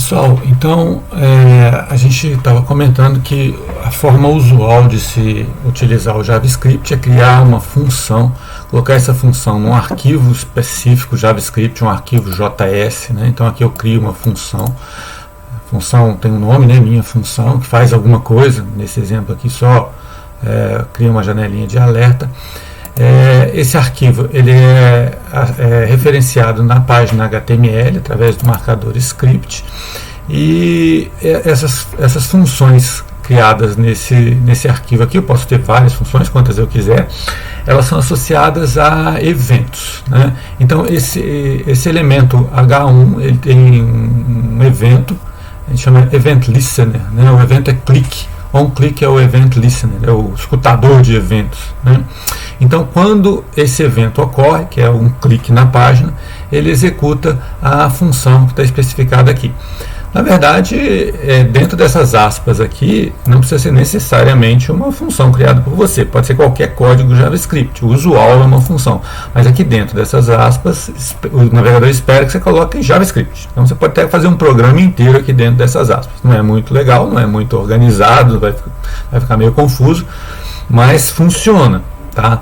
Pessoal, então a gente estava comentando que a forma usual de se utilizar o JavaScript é criar uma função, colocar essa função num arquivo específico JavaScript, um arquivo JS, né? Então aqui eu crio uma função, a função tem um nome, né? Minha função, que faz alguma coisa, nesse exemplo aqui só cria uma janelinha de alerta. Esse arquivo ele é referenciado na página HTML através do marcador script, e essas funções criadas nesse arquivo aqui, eu posso ter várias funções, quantas eu quiser, elas são associadas a eventos, né? Então esse elemento H1 ele tem um evento, a gente chama Event Listener, né? O evento é click. OnClick é o Event Listener, é o escutador de eventos, né? Então, quando esse evento ocorre, que é um clique na página, ele executa a função que está especificada aqui. Na verdade, dentro dessas aspas aqui, não precisa ser necessariamente uma função criada por você, pode ser qualquer código JavaScript, o usual é uma função, mas aqui dentro dessas aspas, o navegador espera que você coloque JavaScript. Então você pode até fazer um programa inteiro aqui dentro dessas aspas. Não é muito legal, não é muito organizado, vai ficar meio confuso, mas funciona, tá?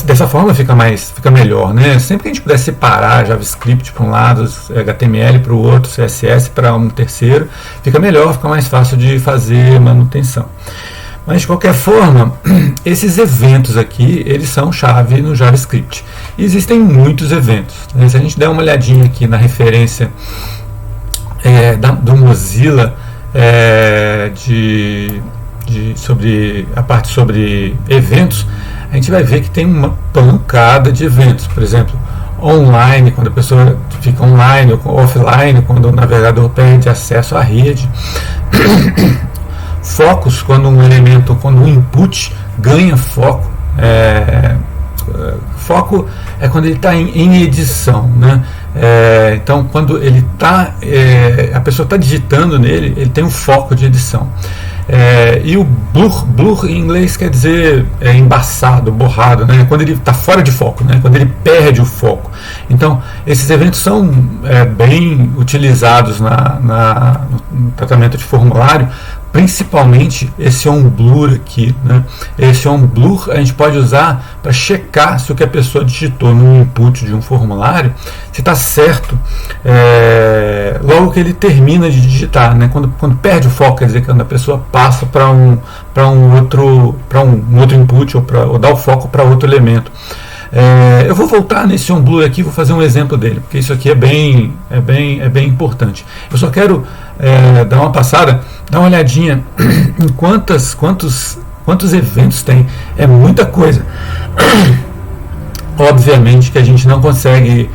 Dessa forma fica melhor, né? Sempre que a gente puder separar JavaScript para um lado, HTML para o outro, CSS para um terceiro, fica melhor, fica mais fácil de fazer manutenção. Mas de qualquer forma, esses eventos aqui, eles são chave no JavaScript. E existem muitos eventos, né? Se a gente der uma olhadinha aqui na referência do Mozilla sobre a parte sobre eventos, a gente vai ver que tem uma pancada de eventos. Por exemplo, online, quando a pessoa fica online, ou offline, quando o navegador perde acesso à rede. Focos, quando um input ganha foco. Foco é quando ele está em edição, né? Então, quando a pessoa está digitando nele, ele tem um foco de edição. E o blur em inglês quer dizer embaçado, borrado, né? Quando ele está fora de foco, né? Quando ele perde o foco. Então, esses eventos são bem utilizados no tratamento de formulário, principalmente esse onBlur aqui, né? Esse onBlur a gente pode usar para checar se o que a pessoa digitou no input de um formulário se está certo logo que ele termina de digitar, né? Quando perde o foco, quer dizer que quando a pessoa passa para um outro input ou dá o foco para outro elemento. Eu vou voltar nesse onBlur aqui, vou fazer um exemplo dele, porque isso aqui é bem importante. Eu só quero dar uma passada, dar uma olhadinha em quantos eventos tem. É muita coisa. Obviamente que a gente não consegue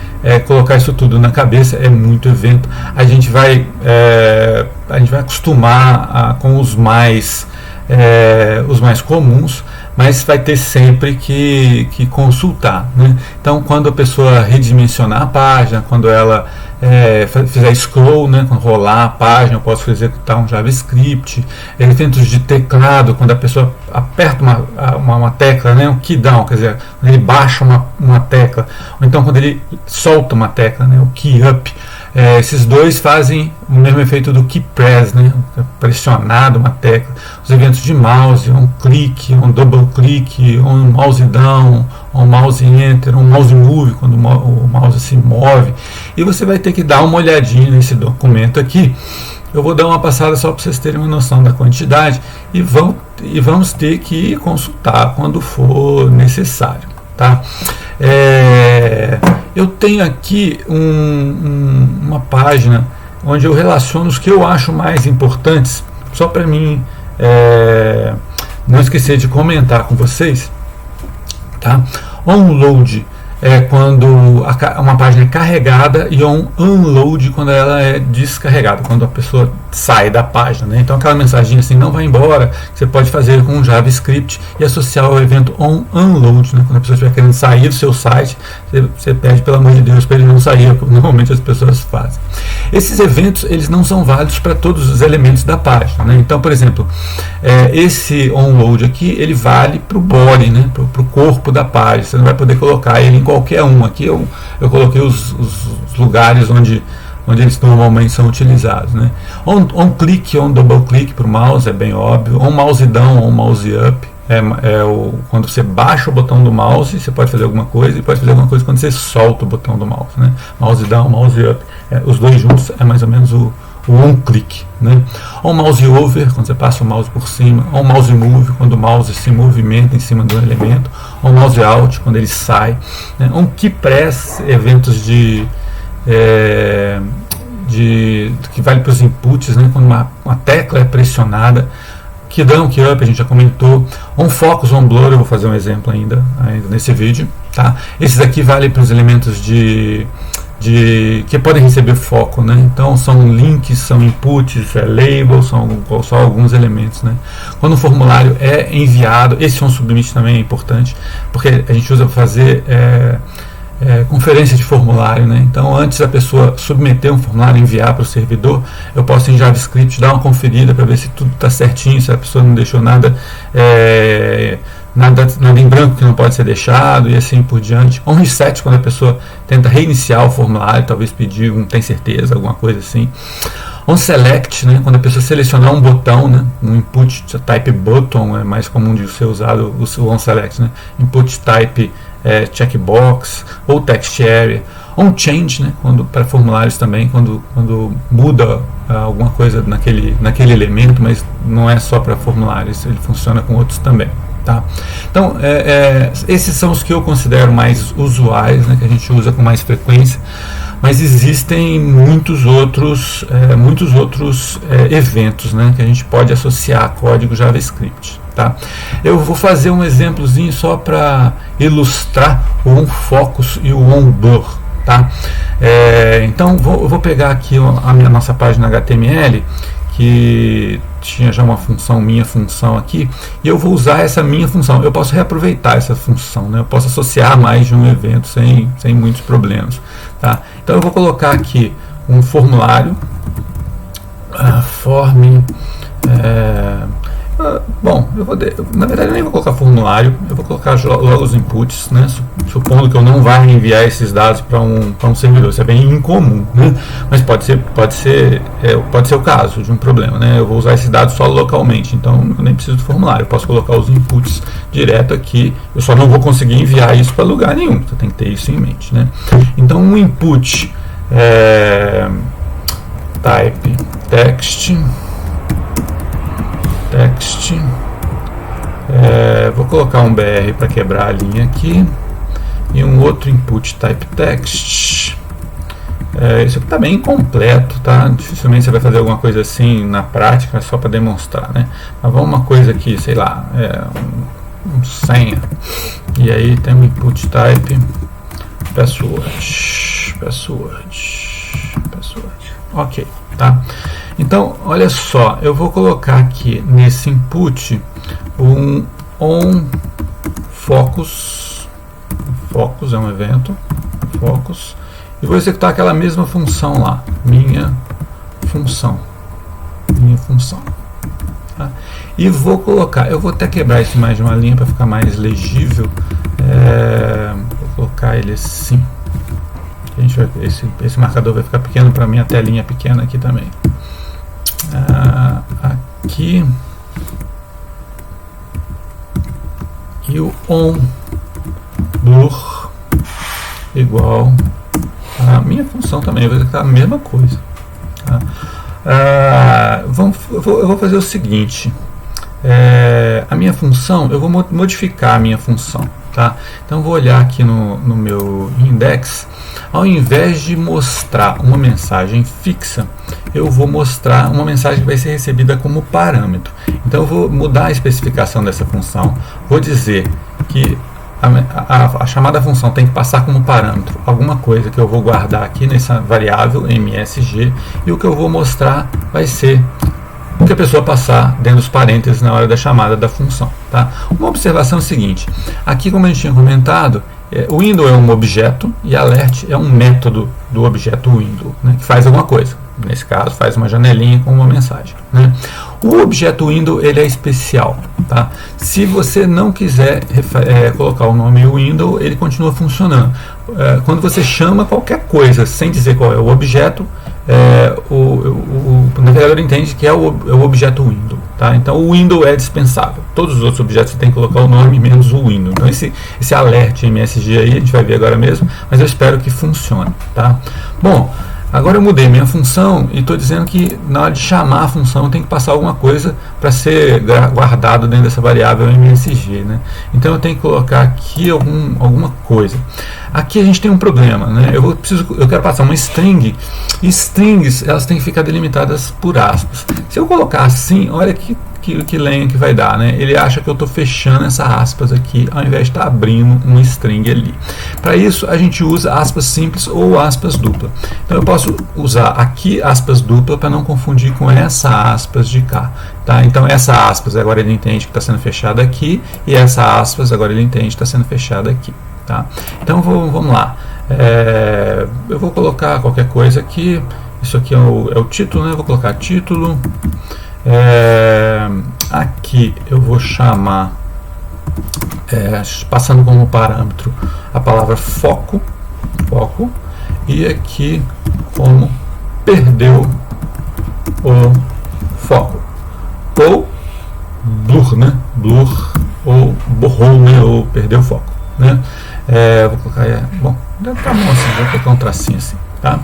colocar isso tudo na cabeça, é muito evento. A gente vai acostumar com os mais comuns, mas vai ter sempre que consultar, né? Então, quando a pessoa redimensionar a página, quando ela fizer scroll, né, quando rolar a página, eu posso executar um JavaScript. Eventos de teclado, quando a pessoa aperta uma tecla, né, um key down, quer dizer, quando ele baixa uma tecla, ou então quando ele solta uma tecla, né, o key up. Esses dois fazem o mesmo efeito do key press, né? Pressionado uma tecla. Os eventos de mouse, um clique, um double click, um mouse down, um mouse enter, um mouse move, quando o mouse se move. E você vai ter que dar uma olhadinha nesse documento aqui. Eu vou dar uma passada só para vocês terem uma noção da quantidade e vamos ter que consultar quando for necessário, tá? Eu tenho aqui uma página onde eu relaciono os que eu acho mais importantes, só para mim não esquecer de comentar com vocês, tá? Onload é quando uma página é carregada, e unload quando ela é descarregada, quando a pessoa sai da página, né? Então aquela mensagem assim, não vai embora, você pode fazer com um JavaScript e associar ao evento onUnload, né? Quando a pessoa estiver querendo sair do seu site, você pede pelo amor de Deus para ele não sair, como normalmente as pessoas fazem. Esses eventos, eles não são válidos para todos os elementos da página, né? Então, por exemplo, esse onload aqui, ele vale para o body, né? Para o corpo da página. Você não vai poder colocar ele em qualquer um. Aqui eu coloquei os lugares onde onde eles normalmente são utilizados, né? On click, on double click para o mouse é bem óbvio, on mouse down, on mouse up quando você baixa o botão do mouse, você pode fazer alguma coisa, e pode fazer alguma coisa quando você solta o botão do mouse, né? Mouse down, mouse up, os dois juntos é mais ou menos o on click, né? On mouse over, quando você passa o mouse por cima, on mouse move, quando o mouse se movimenta em cima do elemento, on mouse out, quando ele sai, né? On key press, eventos que vale para os inputs, né? Quando uma tecla é pressionada. Key down, key up, a gente já comentou. On focus, on blur, eu vou fazer um exemplo ainda nesse vídeo, tá? Esses aqui valem para os elementos que podem receber foco, né? Então são links, são inputs, labels, são só alguns elementos, né? Quando o formulário é enviado, esse on submit também é importante, porque a gente usa para fazer conferência de formulário, né? Então antes da pessoa submeter um formulário e enviar para o servidor, eu posso em JavaScript dar uma conferida para ver se tudo está certinho, se a pessoa não deixou nada em branco que não pode ser deixado, e assim por diante. On reset, quando a pessoa tenta reiniciar o formulário, talvez pedir, não tem certeza, alguma coisa assim. On select, né, quando a pessoa selecionar um botão, né, um input type button é mais comum de ser usado o on select, né, input type checkbox ou text area. On change, né, para formulários também, quando muda alguma coisa naquele elemento, mas não é só para formulários, ele funciona com outros também. Tá? Então, esses são os que eu considero mais usuais, né, que a gente usa com mais frequência, mas existem muitos outros eventos, né, que a gente pode associar a código JavaScript. Tá? Eu vou fazer um exemplozinho só para ilustrar o onFocus e o onBlur. Tá? Então, eu vou pegar aqui nossa página HTML, que tinha já minha função aqui, e eu vou usar essa minha função. Eu posso reaproveitar essa função, né? Eu posso associar mais de um evento sem muitos problemas. Tá? Então eu vou colocar aqui um formulário, bom, na verdade eu nem vou colocar formulário, eu vou colocar logo os inputs, né, supondo que eu não vá enviar esses dados para um servidor. Isso é bem incomum, né, mas pode ser o caso de um problema, né. Eu vou usar esses dados só localmente, então eu nem preciso do formulário, eu posso colocar os inputs direto aqui. Eu só não vou conseguir enviar isso para lugar nenhum, você tem que ter isso em mente, né. Então um input type text, vou colocar um BR para quebrar a linha aqui, e um outro input type text. Isso aqui está bem incompleto, tá? Dificilmente você vai fazer alguma coisa assim na prática, só para demonstrar, né? Mas vamos uma coisa aqui, sei lá, senha, e aí tem um input type password, ok, tá? Então, olha só, eu vou colocar aqui nesse input um onFocus, focus é um evento, focus, e vou executar aquela mesma função lá, minha função, tá? E vou colocar, eu vou até quebrar isso mais de uma linha para ficar mais legível, vou colocar ele assim, esse marcador vai ficar pequeno para mim, a telinha pequena aqui também. Aqui, e o onBlur igual a minha função também, vai ficar a mesma coisa, tá? Eu vou fazer o seguinte, a minha função, eu vou modificar a minha função, tá? Então vou olhar aqui no meu index. Ao invés de mostrar uma mensagem fixa, eu vou mostrar uma mensagem que vai ser recebida como parâmetro. Então eu vou mudar a especificação dessa função, vou dizer que a chamada função tem que passar como parâmetro alguma coisa que eu vou guardar aqui nessa variável MSG, e o que eu vou mostrar vai ser o que a pessoa passar dentro dos parênteses na hora da chamada da função, tá? Uma observação é a seguinte, aqui, como a gente tinha comentado, o window é um objeto e alert é um método do objeto window, né, que faz alguma coisa. Nesse caso, faz uma janelinha com uma mensagem, né? O objeto window, ele é especial, tá? Se você não quiser colocar o nome window, ele continua funcionando. Quando você chama qualquer coisa sem dizer qual é o objeto, o navegador entende que é o objeto window. Tá? Então o window é dispensável. Todos os outros objetos você tem que colocar o nome menos o window. Então esse alert MSG aí a gente vai ver agora mesmo, mas eu espero que funcione. Tá? Bom, agora eu mudei minha função e estou dizendo que na hora de chamar a função tem que passar alguma coisa para ser guardado dentro dessa variável MSG. Né? Então eu tenho que colocar aqui alguma coisa. Aqui a gente tem um problema. Né? Eu quero passar uma string, e strings elas têm que ficar delimitadas por aspas. Se eu colocar assim, olha que lenha que vai dar, né? Ele acha que eu estou fechando essa aspas aqui ao invés de estar abrindo um string ali. Para isso a gente usa aspas simples ou aspas dupla. Então eu posso usar aqui aspas dupla para não confundir com essa aspas de cá. Tá? Então essa aspas agora ele entende que está sendo fechada aqui e essa aspas agora ele entende que está sendo fechada aqui. Tá? Então vamos lá. Eu vou colocar qualquer coisa aqui. Isso aqui é o título, né? Eu vou colocar título. Aqui eu vou chamar, passando como parâmetro a palavra foco, e aqui como perdeu o foco, ou blur, né? Blur, ou borrou, né? Ou perdeu o foco, né? Vou colocar, bom, deve estar bom assim, vou colocar um tracinho assim, tá?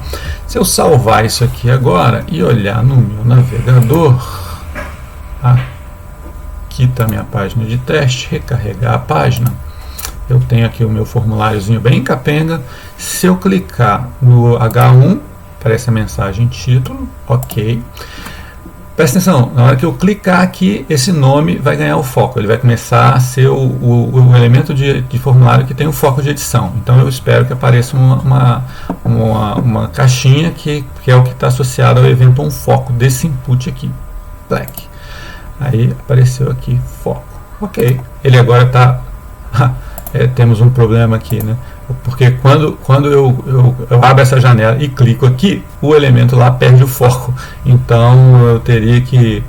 Se eu salvar isso aqui agora e olhar no meu navegador, aqui está a minha página de teste, recarregar a página, eu tenho aqui o meu formuláriozinho bem capenga. Se eu clicar no H1, aparece a mensagem título, ok. Presta atenção, na hora que eu clicar aqui, esse nome vai ganhar o foco, ele vai começar a ser o elemento de formulário que tem o foco de edição. Então eu espero que apareça uma caixinha que é o que está associado ao evento foco desse input aqui, black. Aí apareceu aqui foco, ok. Ele agora está, temos um problema aqui, né? Porque quando eu abro essa janela e clico aqui, o elemento lá perde o foco. Então eu teria que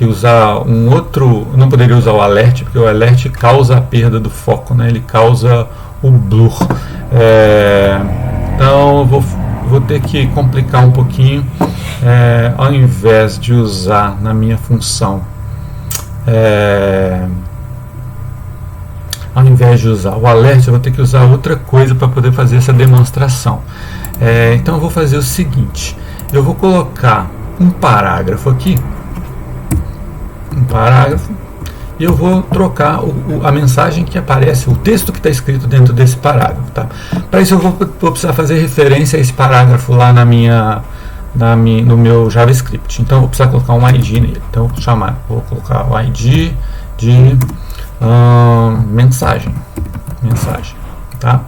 usar um outro. Não poderia usar o alert, porque o alert causa a perda do foco, né? Ele causa o blur. Então eu vou ter que complicar um pouquinho. Ao invés de usar na minha função, ao invés de usar o alert, eu vou ter que usar outra coisa para poder fazer essa demonstração. Então eu vou fazer o seguinte: eu vou colocar um parágrafo aqui, e eu vou trocar a mensagem que aparece, o texto que está escrito dentro desse parágrafo. Tá? Para isso eu vou precisar fazer referência a esse parágrafo lá no meu JavaScript. Então eu vou precisar colocar um ID nele. Então vou colocar o ID de mensagem, tá?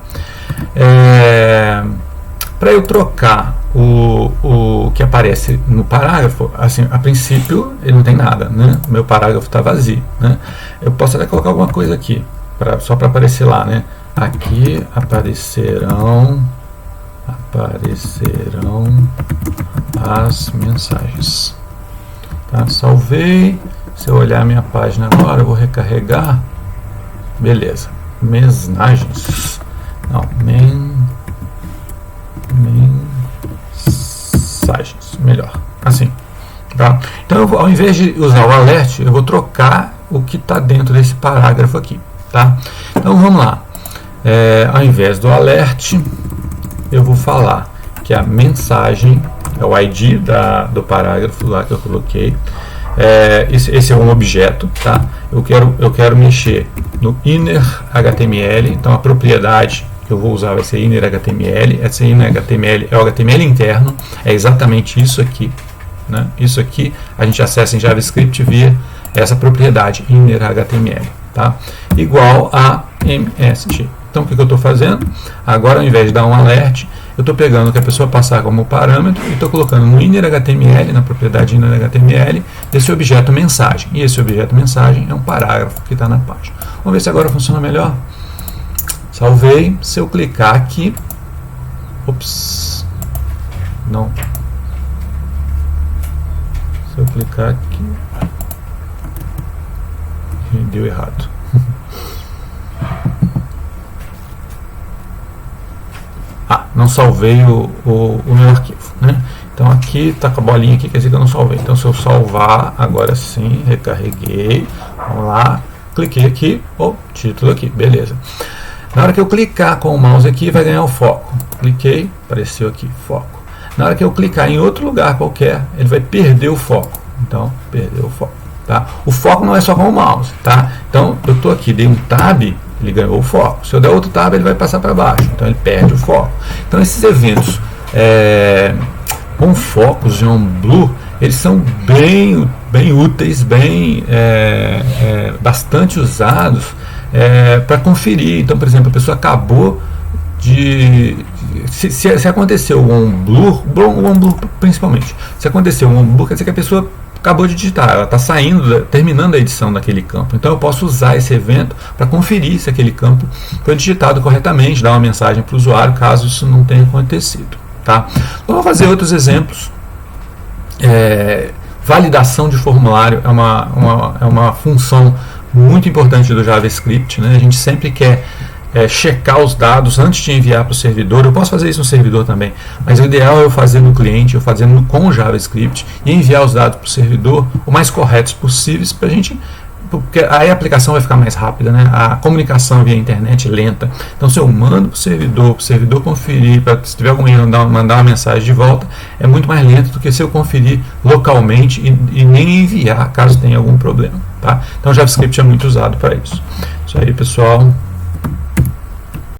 Para eu trocar o que aparece no parágrafo, assim, a princípio ele não tem nada, né? O meu parágrafo está vazio, né? Eu posso até colocar alguma coisa aqui, só para aparecer lá, né? Aqui aparecerão as mensagens. Tá? Salvei. Se eu olhar a minha página agora, eu vou recarregar. Beleza. Mensagens. Não, mensagens. Melhor. Assim. Tá? Então, ao invés de usar o alert, eu vou trocar o que está dentro desse parágrafo aqui. Tá? Então, vamos lá. Ao invés do alert, eu vou falar que a mensagem é o ID do parágrafo lá que eu coloquei. Esse é um objeto, tá? Eu quero mexer no inner HTML, então a propriedade que eu vou usar vai ser inner HTML. Esse inner HTML é o HTML interno, é exatamente isso aqui, né? Isso aqui a gente acessa em JavaScript via essa propriedade inner HTML, tá? Igual a MSG. Então o que eu estou fazendo? Agora, ao invés de dar um alert, eu estou pegando o que a pessoa passar como parâmetro e estou colocando no inner HTML, na propriedade inner HTML, esse objeto mensagem. E esse objeto mensagem é um parágrafo que está na página. Vamos ver se agora funciona melhor. Salvei. Se eu clicar aqui... Ops. Não. Se eu clicar aqui... Deu errado. Não salvei o meu arquivo, né? Então aqui aqui, está com a bolinha aqui, quer dizer que eu não salvei. Então se eu salvar, agora sim, recarreguei, vamos lá, cliquei aqui, título aqui, beleza. Na hora que eu clicar com o mouse aqui, vai ganhar o foco. Cliquei, apareceu aqui, foco. Na hora que eu clicar em outro lugar qualquer, ele vai perder o foco. Então, perdeu o foco. Tá? O foco não é só com o mouse. Tá? Então, eu estou aqui, dei um tab, ele ganhou o foco. Se eu der outro tab, ele vai passar para baixo. Então, ele perde o foco. Então, esses eventos com focos de OnBlue, eles são bem úteis, bastante usados para conferir. Então, por exemplo, a pessoa acabou de... Se aconteceu o OnBlue principalmente, se aconteceu o OnBlue, quer dizer que a pessoa acabou de digitar, ela está terminando a edição daquele campo. Então eu posso usar esse evento para conferir se aquele campo foi digitado corretamente, dar uma mensagem para o usuário caso isso não tenha acontecido. Tá? Então, vou fazer outros exemplos. Validação de formulário é uma função muito importante do JavaScript. Né? A gente sempre quer checar os dados antes de enviar para o servidor. Eu posso fazer isso no servidor também, mas o ideal é eu fazer no cliente, eu fazendo com o JavaScript e enviar os dados para o servidor o mais corretos possíveis para a gente, porque aí a aplicação vai ficar mais rápida, né? A comunicação via internet é lenta. Então, se eu mando para o servidor conferir, se tiver algum erro, mandar uma mensagem de volta, é muito mais lento do que se eu conferir localmente e nem enviar caso tenha algum problema. Tá? Então, o JavaScript é muito usado para isso. Isso aí, pessoal.